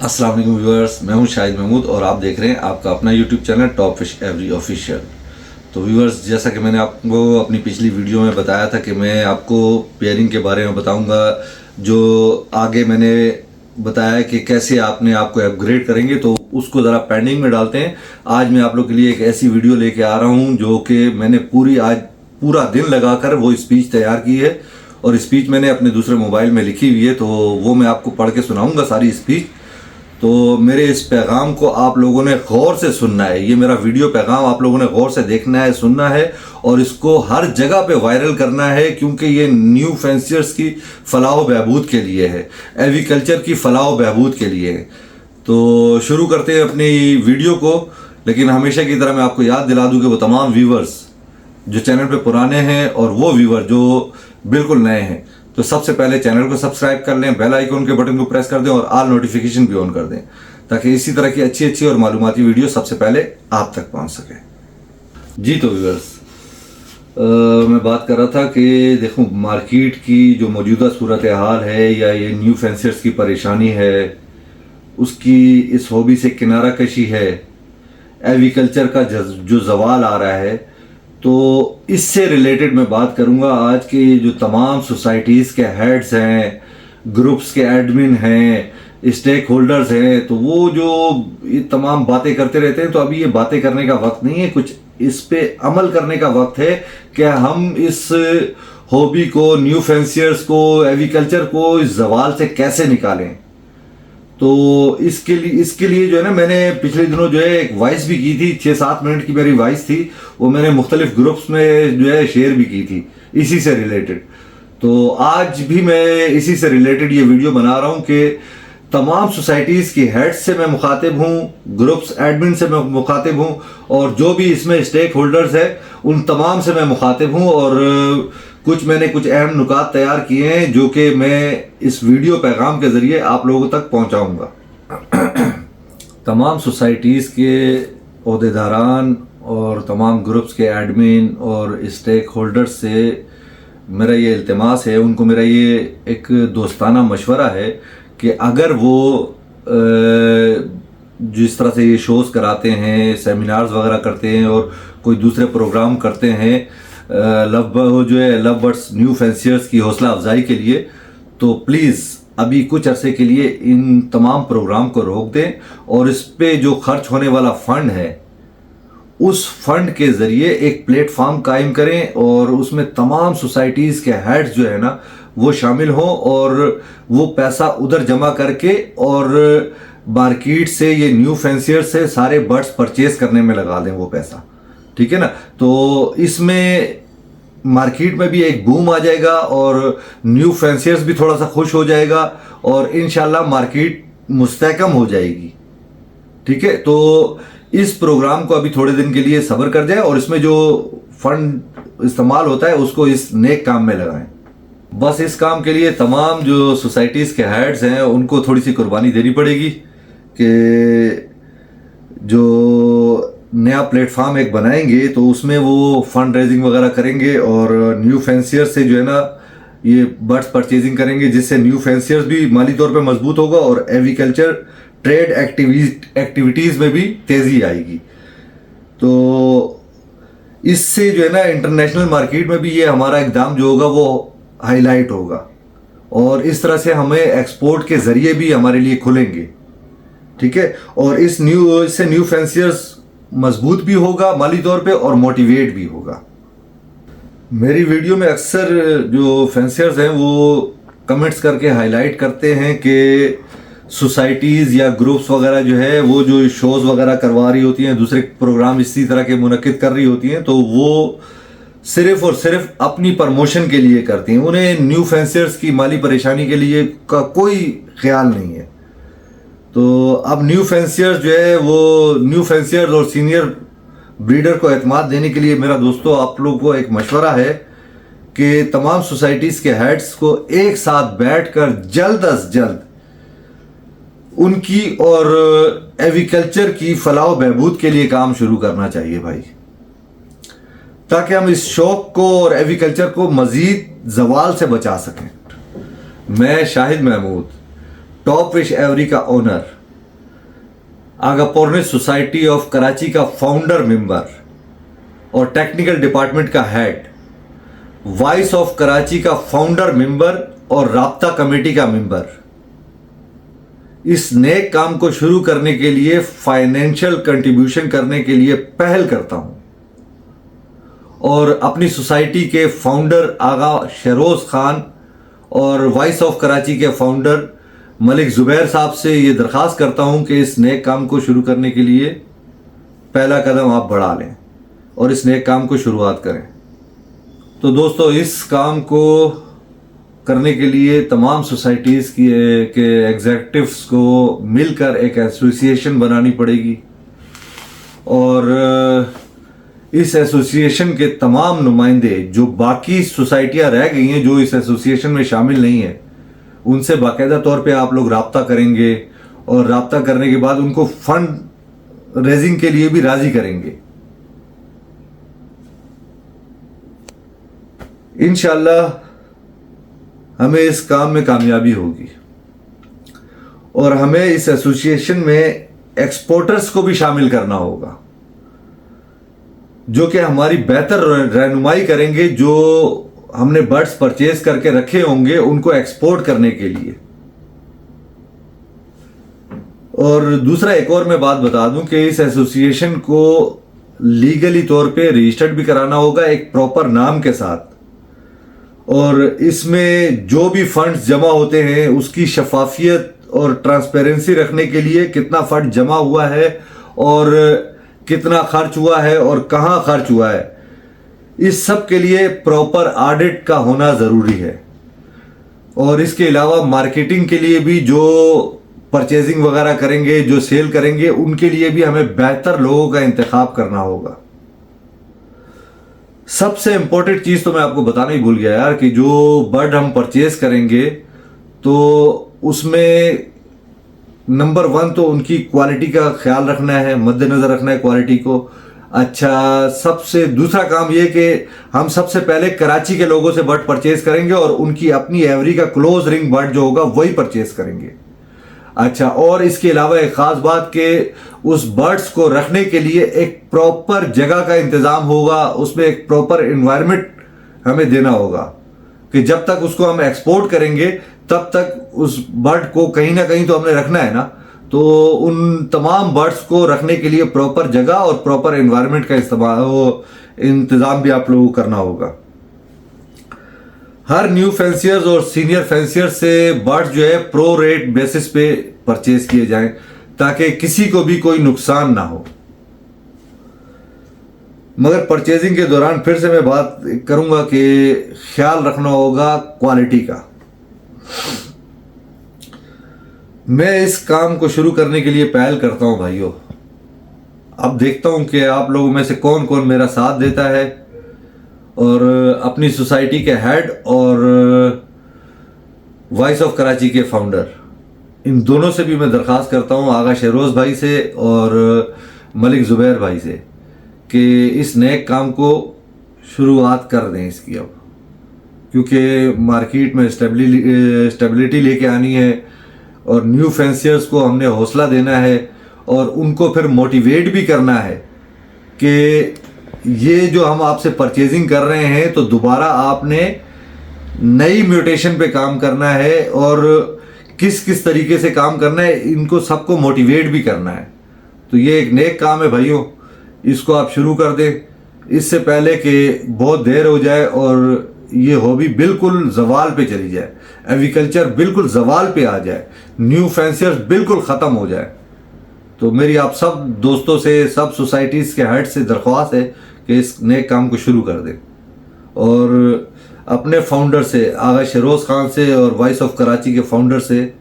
अस्सलाम वालेकुम व्यूअर्स, मैं हूं शाहिद महमूद और आप देख रहे हैं आपका अपना YouTube channel top fish every official. तो व्यूअर्स, जैसा कि मैंने आपको अपनी पिछली वीडियो में बताया था कि मैं आपको पेयरिंग के बारे में बताऊंगा, जो आगे मैंने बताया कि कैसे आपने आपको अपग्रेड करेंगे, तो उसको ज़रा पेंडिंग में डालते हैं। आज मैं आप लोग के लिए एक ऐसी वीडियो लेके आ रहा हूँ जो कि मैंने आज पूरा दिन लगाकर वो स्पीच तैयार की है, और स्पीच मैंने अपने दूसरे मोबाइल में लिखी हुई है, तो वो मैं आपको पढ़ के सुनाऊंगा सारी स्पीच। तो मेरे इस पैगाम को आप लोगों ने गौर से सुनना है। ये मेरा वीडियो पैगाम आप लोगों ने गौर से देखना है, सुनना है, और इसको हर जगह पे वायरल करना है, क्योंकि ये न्यू फेंसियर्स की फलाह बहबूद के लिए है, एग्रीकल्चर की फलाह बहबूद के लिए है। तो शुरू करते हैं अपनी वीडियो को। लेकिन हमेशा की तरह मैं आपको याद दिला दूं कि वो तमाम व्यूवर्स जो चैनल पे पुराने हैं और वो व्यूवर जो बिल्कुल नए हैं, तो सबसे पहले चैनल को सब्सक्राइब कर लें, बेल आइकन के बटन को प्रेस कर दें और ऑल नोटिफिकेशन भी ऑन कर दें, ताकि इसी तरह की अच्छी और मालूमाती वीडियो सबसे पहले आप तक पहुंच सके। जी तो व्यूअर्स, मैं बात कर रहा था कि देखो, मार्केट की जो मौजूदा सूरत हाल है या ये न्यू फेंसियर्स की परेशानी है, उसकी इस हॉबी से किनारा कशी है, एग्रीकल्चर का जो जवाल आ रहा है, तो इससे रिलेटेड मैं बात करूंगा। आज के जो तमाम सोसाइटीज़ के हेड्स हैं, ग्रुप्स के एडमिन हैं, स्टेक होल्डर्स हैं, तो वो जो ये तमाम बातें करते रहते हैं, तो अभी ये बातें करने का वक्त नहीं है, कुछ इस पे अमल करने का वक्त है कि हम इस हॉबी को, न्यू फेंसियर्स को, एग्रीकल्चर को इस जवाल से कैसे निकालें। तो इसके लिए जो है ना, मैंने पिछले दिनों जो है एक वॉइस भी की थी, 6-7 मिनट की मेरी वॉइस थी, वो मैंने मुख्तलिफ ग्रुप्स में जो है शेयर भी की थी इसी से रिलेटेड। तो आज भी मैं इसी से रिलेटेड ये वीडियो बना रहा हूँ कि तमाम सोसाइटीज़ की हेड्स से मैं मुखातिब हूँ, ग्रुप्स एडमिन से मैं मुखातिब हूँ, और जो भी इसमें स्टेक होल्डर्स है उन तमाम से मैं मुखातिब हूँ, और कुछ अहम नुकात तैयार किए हैं जो कि मैं इस वीडियो पैगाम के ज़रिए आप लोगों तक पहुँचाऊँगा। तमाम सोसाइटीज़ के ओहदेदारान और तमाम ग्रुप्स के एडमिन और स्टेक होल्डर्स से मेरा ये इल्तिमास है, उनको मेरा ये एक दोस्ताना मशवरा है कि अगर वो जिस तरह से ये शोज़ कराते हैं, सेमिनार्स वगैरह करते हैं और कोई दूसरे प्रोग्राम करते हैं लव बर्ड्स न्यू फेंसियर्स की हौसला अफजाई के लिए, तो प्लीज़ अभी कुछ अरसे के लिए इन तमाम प्रोग्राम को रोक दें, और इस पे जो खर्च होने वाला फ़ंड है उस फंड के ज़रिए एक प्लेटफॉर्म कायम करें, और उसमें तमाम सोसाइटीज़ के हेड्स जो है ना वो शामिल हों, और वो पैसा उधर जमा करके और मार्केट से ये न्यू फेंसियर से सारे बर्ड्स परचेज करने में लगा दें वो पैसा। ठीक है ना? तो इसमें मार्केट में भी एक बूम आ जाएगा और न्यू फेंसियर्स भी थोड़ा सा खुश हो जाएगा, और इंशाल्लाह मार्केट मुस्तहकम हो जाएगी। ठीक है? तो इस प्रोग्राम को अभी थोड़े दिन के लिए सब्र कर जाए, और इसमें जो फंड इस्तेमाल होता है उसको इस नेक काम में लगाएं। बस इस काम के लिए तमाम जो सोसाइटीज़ के हेड्स हैं उनको थोड़ी सी कुर्बानी देनी पड़ेगी कि जो नया प्लेटफॉर्म एक बनाएंगे तो उसमें वो फंड रेजिंग वगैरह करेंगे, और न्यू फेंसियर से जो है ना ये बर्ड्स परचेजिंग करेंगे, जिससे न्यू फेंसियर्स भी माली तौर पे मजबूत होगा और एग्रीकल्चर ट्रेड एक्टिविटीज़ में भी तेज़ी आएगी। तो इससे जो है ना इंटरनेशनल मार्केट में भी ये हमारा इक़दाम जो होगा वो हाईलाइट होगा, और इस तरह से हमें एक्सपोर्ट के ज़रिए भी हमारे लिए खुलेंगे। ठीक है? और इससे न्यू फेंसियर्स मजबूत भी होगा माली तौर पे और मोटिवेट भी होगा। मेरी वीडियो में अक्सर जो फेंसियर्स हैं वो कमेंट्स करके हाईलाइट करते हैं कि सोसाइटीज़ या ग्रुप्स वगैरह जो है वो जो शोज़ वगैरह करवा रही होती हैं, दूसरे प्रोग्राम इसी तरह के मुनक्किद कर रही होती हैं, तो वो सिर्फ़ और सिर्फ अपनी प्रमोशन के लिए करती हैं। उन्हें न्यू फेंसियर्स की माली परेशानी के लिए का कोई ख्याल नहीं है। तो अब न्यू फेंसियर्स जो है वो न्यू फेंसियर्स और सीनियर ब्रीडर को एतमाद देने के लिए मेरा दोस्तों आप लोगों को एक मशवरा है कि तमाम सोसाइटीज़ के हेड्स को एक साथ बैठकर जल्द अज जल्द उनकी और एग्रीकल्चर की फलाह बहबूद के लिए काम शुरू करना चाहिए भाई, ताकि हम इस शौक को और एग्रीकल्चर को मज़ीद जवाल से बचा सकें। मैं Shahid Mahmood, Top Fishery का ओनर, आगापुरनिस सोसाइटी ऑफ कराची का फाउंडर मेंबर और टेक्निकल डिपार्टमेंट का हेड, वॉइस ऑफ कराची का फाउंडर मेंबर और राब्ता कमेटी का मेंबर, इस नेक काम को शुरू करने के लिए फाइनेंशियल कंट्रीब्यूशन करने के लिए पहल करता हूं और अपनी सोसाइटी के फाउंडर आगा शहरोज खान और वॉइस ऑफ कराची के फाउंडर मलिक ज़ुबैर साहब से ये दरख्वास्त करता हूं कि इस नेक काम को शुरू करने के लिए पहला कदम आप बढ़ा लें और इस नेक काम को शुरुआत करें। तो दोस्तों, इस काम को करने के लिए तमाम सोसाइटीज़ के एग्जेक्टिव्स को मिलकर एक एसोसिएशन बनानी पड़ेगी और इस एसोसिएशन के तमाम नुमाइंदे जो बाकी सोसाइटियां रह गई हैं जो इस एसोसिएशन में शामिल नहीं है, उनसे बाकायदा तौर पे आप लोग राब्ता करेंगे और राब्ता करने के बाद उनको फंड रेजिंग के लिए भी राजी करेंगे। इंशाल्लाह हमें इस काम में कामयाबी होगी और हमें इस एसोसिएशन में एक्सपोर्टर्स को भी शामिल करना होगा जो कि हमारी बेहतर रहनुमाई करेंगे, जो हमने बर्ड्स परचेज करके रखे होंगे उनको एक्सपोर्ट करने के लिए। और दूसरा एक और मैं बात बता दूं कि इस एसोसिएशन को लीगली तौर पे रजिस्टर्ड भी कराना होगा एक प्रॉपर नाम के साथ, और इसमें जो भी फंड्स जमा होते हैं उसकी शफाफियत और ट्रांसपेरेंसी रखने के लिए कितना फंड जमा हुआ है और कितना खर्च हुआ है और कहां खर्च हुआ है, इस सब के लिए प्रॉपर ऑडिट का होना ज़रूरी है। और इसके अलावा मार्केटिंग के लिए भी जो परचेजिंग वगैरह करेंगे, जो सेल करेंगे, उनके लिए भी हमें बेहतर लोगों का इंतखाब करना होगा। सबसे इम्पोर्टेंट चीज़ तो मैं आपको बताना ही भूल गया यार कि जो बर्ड हम परचेज करेंगे तो उसमें नंबर 1 तो उनकी क्वालिटी का ख्याल रखना है, मद्देनज़र रखना है क्वालिटी को। अच्छा, सबसे दूसरा काम ये कि हम सबसे पहले कराची के लोगों से बर्ड परचेज करेंगे और उनकी अपनी एवरी का क्लोज रिंग बर्ड जो होगा वही परचेज करेंगे। अच्छा, और इसके अलावा एक ख़ास बात कि उस बर्ड्स को रखने के लिए एक प्रॉपर जगह का इंतज़ाम होगा, उसमें एक प्रॉपर इन्वायरमेंट हमें देना होगा कि जब तक उसको हम एक्सपोर्ट करेंगे तब तक उस बर्ड को कहीं ना कहीं तो हमने रखना है ना। तो उन तमाम बर्ड्स को रखने के लिए प्रॉपर जगह और प्रॉपर एनवायरनमेंट का इंतज़ाम भी आप लोगों को करना होगा। हर न्यू फैंसियर्स और सीनियर फैंसियर्स से बर्ड्स जो है प्रो रेट बेसिस पे परचेज किए जाएं ताकि किसी को भी कोई नुकसान ना हो। मगर परचेजिंग के दौरान फिर से मैं बात करूंगा कि ख्याल रखना होगा क्वालिटी का। मैं इस काम को शुरू करने के लिए पहल करता हूं भाइयों। अब देखता हूं कि आप लोगों में से कौन कौन मेरा साथ देता है, और अपनी सोसाइटी के हेड और वॉइस ऑफ कराची के फाउंडर, इन दोनों से भी मैं दरख्वास्त करता हूं, आगा शहरोज भाई से और मलिक ज़ुबैर भाई से, कि इस नेक काम को शुरुआत कर दें इसकी अब, क्योंकि मार्केट में स्टेबिलिटी लेके आनी है और न्यू फैंसियर्स को हमने हौसला देना है और उनको फिर मोटिवेट भी करना है कि ये जो हम आपसे परचेजिंग कर रहे हैं तो दोबारा आपने नई म्यूटेशन पे काम करना है और किस किस तरीके से काम करना है, इनको सबको मोटिवेट भी करना है। तो ये एक नेक काम है भाइयों, इसको आप शुरू कर दें इससे पहले कि बहुत देर हो जाए और ये हॉबी बिल्कुल जवाल पे चली जाए, एग्रीकल्चर बिल्कुल जवाल पे आ जाए, न्यू फैंसियर्स बिल्कुल ख़त्म हो जाए। तो मेरी आप सब दोस्तों से, सब सोसाइटीज़ के हेड से दरख्वास्त है कि इस नए काम को शुरू कर दें और अपने फाउंडर से, आगा शहरोज खान से और वॉइस ऑफ कराची के फाउंडर से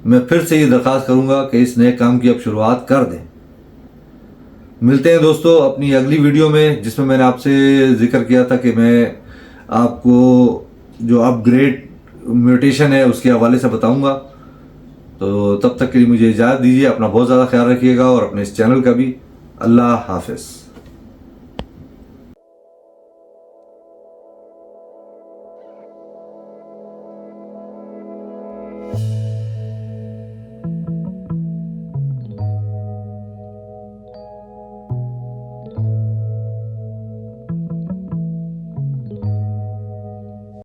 मैं फिर से ये दरख्वास्त करूँगा कि इस नए काम की अब शुरुआत कर दें। मिलते हैं दोस्तों अपनी अगली वीडियो में, जिसमें मैंने आपसे जिक्र किया था कि मैं आपको जो अपग्रेड म्यूटेशन है उसके हवाले से बताऊंगा। तो तब तक के लिए मुझे इजाज़त दीजिए, अपना बहुत ज़्यादा ख्याल रखिएगा और अपने इस चैनल का भी। अल्लाह हाफ़िज़।